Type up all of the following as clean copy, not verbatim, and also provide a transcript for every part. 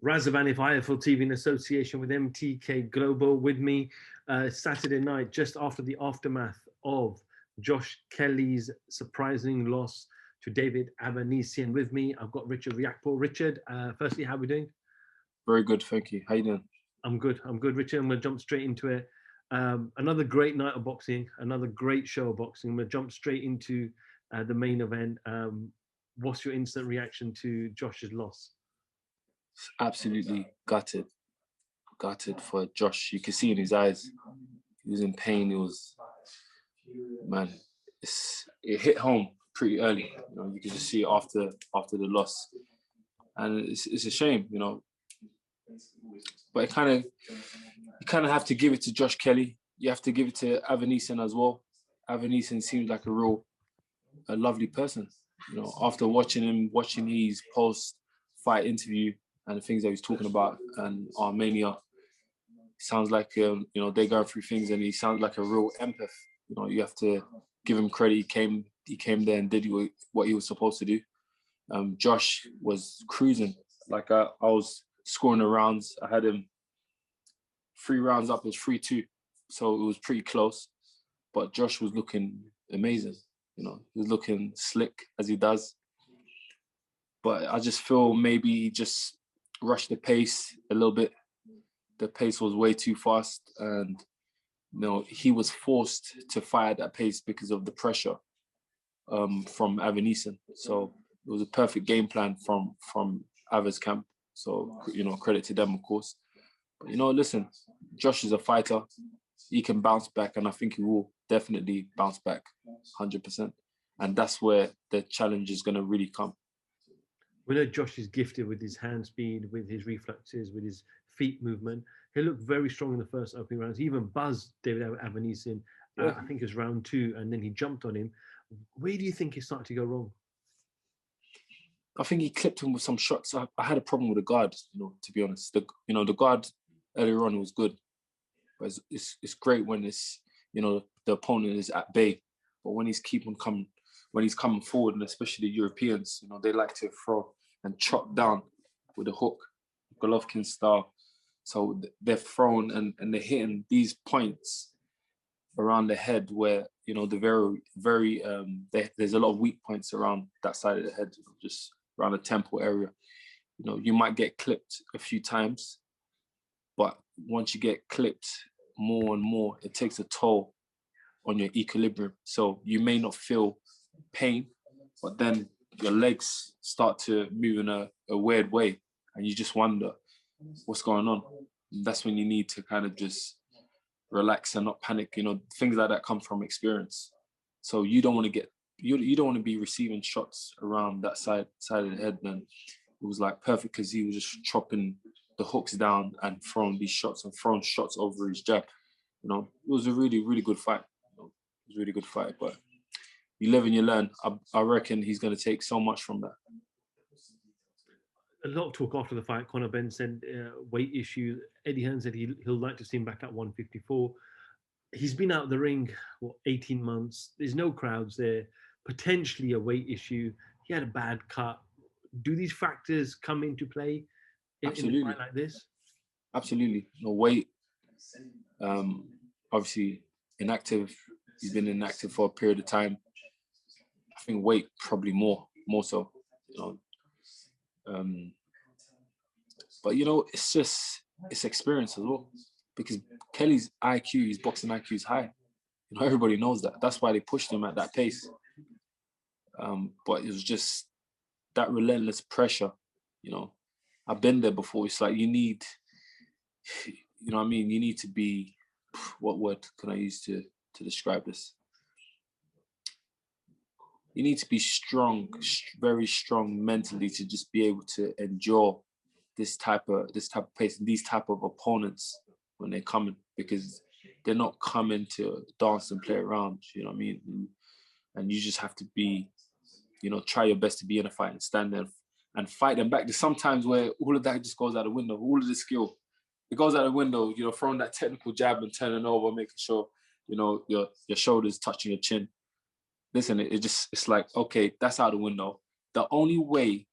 Razvan IFL TV in association with MTK Global with me Saturday night, just after the aftermath of Josh Kelly's surprising loss to David Avanesyan. With me, I've got Richard Riakporhe. Richard, firstly, how are we doing? Very good, thank you. How you doing? I'm good, Richard. I'm going to jump straight into it. Another great night of boxing, another great show of boxing. I'm going to jump straight into the main event. What's your instant reaction to Josh's loss? Absolutely gutted for Josh. You can see in his eyes, he was in pain. It was, man, it hit home pretty early. You know, you could just see it after the loss, and it's a shame, you know. But you kind of have to give it to Josh Kelly. You have to give it to Avanesyan as well. Avanesyan seems like a lovely person. You know, after watching his post-fight interview and the things that he's talking about and Armenia, sounds like you know, they're going through things, and he sounds like a real empath. You know, you have to give him credit. He came there and did what he was supposed to do. Josh was cruising. Like I was scoring the rounds. I had him 3 rounds up. It was 3-2, so it was pretty close. But Josh was looking amazing. You know, he was looking slick as he does. But I just feel maybe he just rushed the pace a little bit. The pace was way too fast, and you know, he was forced to fight at that pace because of the pressure from Avanesyan. So it was a perfect game plan from Ava's camp. So, you know, credit to them, of course. But, you know, listen, Josh is a fighter. He can bounce back, and I think he will definitely bounce back 100%. And that's where the challenge is going to really come. We know Josh is gifted with his hand speed, with his reflexes, with his feet movement. He looked very strong in the first opening rounds. He even buzzed David Avanesyan, I think it was round 2, and then he jumped on him. Where do you think he started to go wrong? I think he clipped him with some shots. I had a problem with the guard, you know, to be honest. The guard earlier on was good. But it's great when it's, you know, the opponent is at bay. But when he's coming forward, and especially Europeans, you know, they like to throw and chop down with a hook, Golovkin style. So they're thrown and they're hitting these points around the head where, you know, the there's a lot of weak points around that side of the head, you know, just around the temple area. You know, you might get clipped a few times, but once you get clipped more and more, it takes a toll on your equilibrium. So you may not feel pain, but then your legs start to move in a weird way, and you just wonder what's going on. And that's when you need to kind of just relax and not panic. You know, things like that come from experience. So you don't want to you don't want to be receiving shots around that side of the head. Then it was like perfect because he was just chopping the hooks down and throwing these shots and throwing shots over his jab. You know, it was a really, really good fight. You know, it was a really good fight, but you live and you learn. I reckon he's going to take so much from that. A lot of talk after the fight. Conor Benn said weight issue. Eddie Hearn said he'll like to see him back at 154. He's been out of the ring, 18 months. There's no crowds there. Potentially a weight issue. He had a bad cut. Do these factors come into play in a fight like this? Absolutely. No, weight. Obviously, inactive. He's been inactive for a period of time. I think weight probably more so. You know, but you know, it's experience as well, because Kelly's IQ, his boxing IQ is high. You know, everybody knows that. That's why they pushed him at that pace. But it was just that relentless pressure. You know, I've been there before. It's like you need, you know what I mean? You need to be, what word can I use to describe this? You need to be strong, very strong mentally to just be able to endure this type of pace and these type of opponents when they're coming, because they're not coming to dance and play around. You know what I mean? And you just have to be, you know, try your best to be in a fight and stand there and fight them back. There's sometimes where all of that just goes out the window. All of the skill, it goes out the window. You know, throwing that technical jab and turning over, making sure, you know, your shoulders touching your chin. Listen, it's like, okay, that's out the window. The only way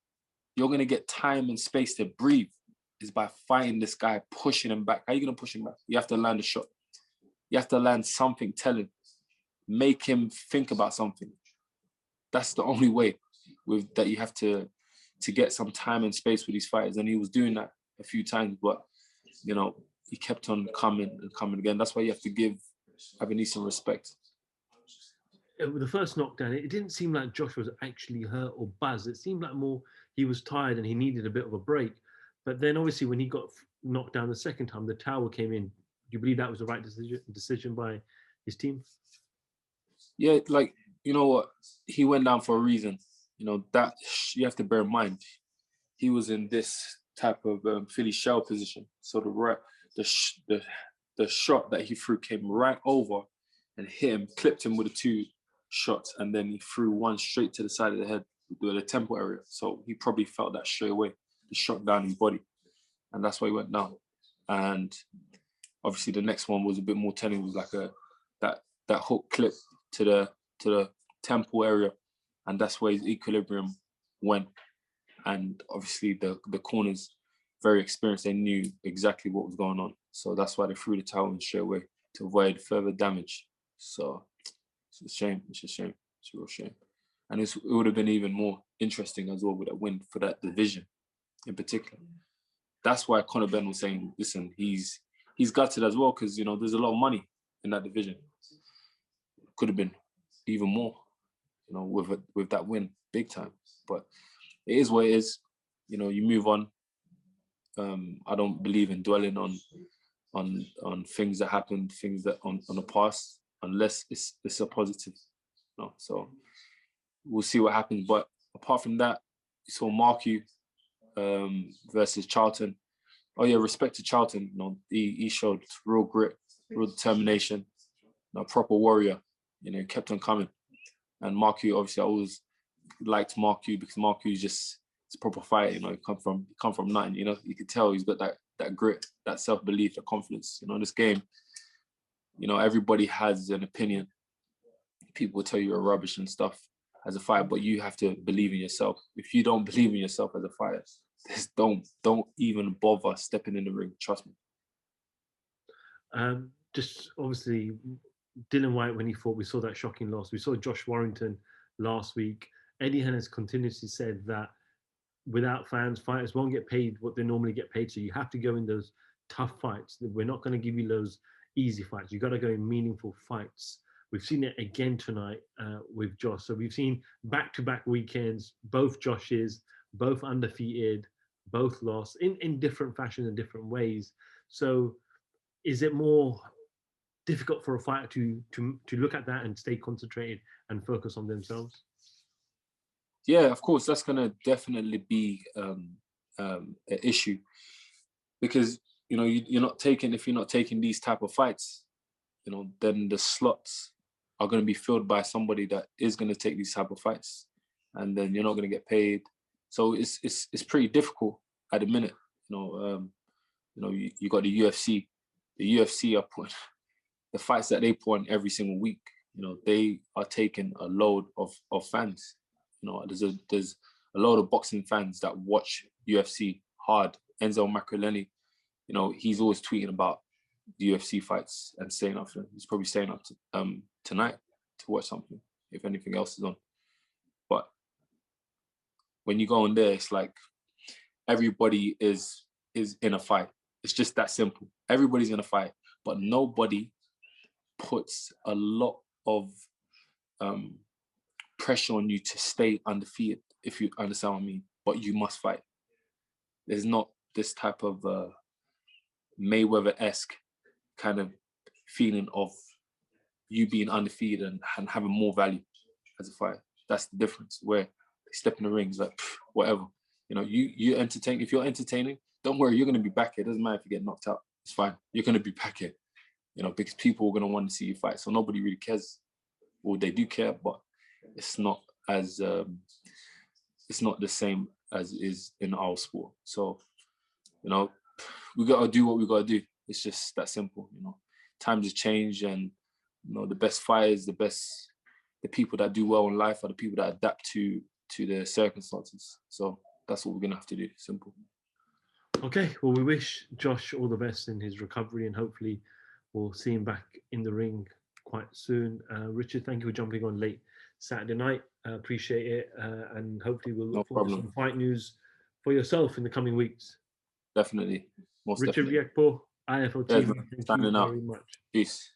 you're going to get time and space to breathe is by fighting this guy, pushing him back. How are you going to push him back? You have to land a shot. You have to land something telling. Make him think about something. That's the only way that you have to get some time and space with these fighters. And he was doing that a few times, but, you know, he kept on coming and coming again. That's why you have to give Avanesyan respect. With the first knockdown, it didn't seem like Josh was actually hurt or buzzed. It seemed like more he was tired and he needed a bit of a break. But then obviously when he got knocked down the second time, the towel came in. Do you believe that was the right decision by his team? Yeah, like, you know what? He went down for a reason. You know, that you have to bear in mind. He was in this type of Philly shell position. So the shot that he threw came right over and hit him, clipped him with the 2 shots, and then he threw one straight to the side of the head, the temple area. So he probably felt that straight away, the shot down his body. And that's why he went down. And obviously the next one was a bit more telling. It was like that hook clip to the temple area. And that's where his equilibrium went. And obviously the corners, very experienced, they knew exactly what was going on. So that's why they threw the towel in straight away to avoid further damage. So it's a shame. It's a shame. It's a real shame. And it would have been even more interesting as well with a win for that division in particular. That's why Conor Benn was saying, listen, he's gutted as well because, you know, there's a lot of money in that division. Could have been even more, you know, with that win, big time. But it is what it is. You know, you move on. I don't believe in dwelling on things that happened, things that on the past, unless it's a positive. No, so we'll see what happens. But apart from that, you saw Marku versus Charlton. Oh yeah, respect to Charlton. You know, he showed real grit, real determination, a proper warrior. You know, he kept on coming. And Marku, obviously, I always liked Marku because Marku is just a proper fighter. You know, he come from nothing. You know, you could tell he's got that grit, that self-belief, that confidence. You know, this game, you know, everybody has an opinion. People will tell you you're rubbish and stuff as a fighter, but you have to believe in yourself. If you don't believe in yourself as a fighter, just don't even bother stepping in the ring. Trust me. Just obviously, Dylan White, when he fought, we saw that shocking loss. We saw Josh Warrington last week. Eddie Hearn has continuously said that without fans, fighters won't get paid what they normally get paid. So you have to go in those tough fights. We're not going to give you those easy fights. You got to go in meaningful fights. We've seen it again tonight with Josh. So we've seen back-to-back weekends, both Joshes, both undefeated, both lost in different fashions and different ways. So is it more difficult for a fighter to look at that and stay concentrated and focus on themselves? Yeah, of course, that's going to definitely be an issue because, you know, if you're not taking these type of fights, you know, then the slots are going to be filled by somebody that is going to take these type of fights, and then you're not going to get paid. So it's pretty difficult at the minute. You know, you got the UFC. The UFC are putting the fights that they put on every single week. You know, they are taking a load of fans. You know, there's a load of boxing fans that watch UFC hard. Enzo Macroleni, you know, he's always tweeting about the UFC fights and staying up for them. He's probably staying up to, tonight to watch something if anything else is on. But when you go in there, it's like everybody is in a fight. It's just that simple. Everybody's in a fight, but nobody puts a lot of pressure on you to stay undefeated, if you understand what I mean. But you must fight. There's not this type of Mayweather-esque kind of feeling of you being undefeated and having more value as a fighter. That's the difference. Where they step in the ring, it's like whatever. You know, you entertain. If you're entertaining, don't worry, you're going to be back here. It doesn't matter if you get knocked out. It's fine. You're going to be back here. You know, because people are going to want to see you fight. So nobody really cares. Well, they do care, but it's not as it's not the same as it is in our sport. So, you know, we got to do what we got to do. It's just that simple. You know, times have changed, and you know, the best fighters, the people that do well in life are the people that adapt to the circumstances. So that's what we're gonna have to do. Simple. Okay, well, we wish Josh all the best in his recovery, and hopefully we'll see him back in the ring quite soon. Richard, thank you for jumping on late Saturday night. Appreciate it, and hopefully we'll No look forward to problem. some fight news for yourself in the coming weeks. Definitely. Most Richard definitely. Riakporhe, IFL Yes, TV, man. thank you Signing out. very much. Peace.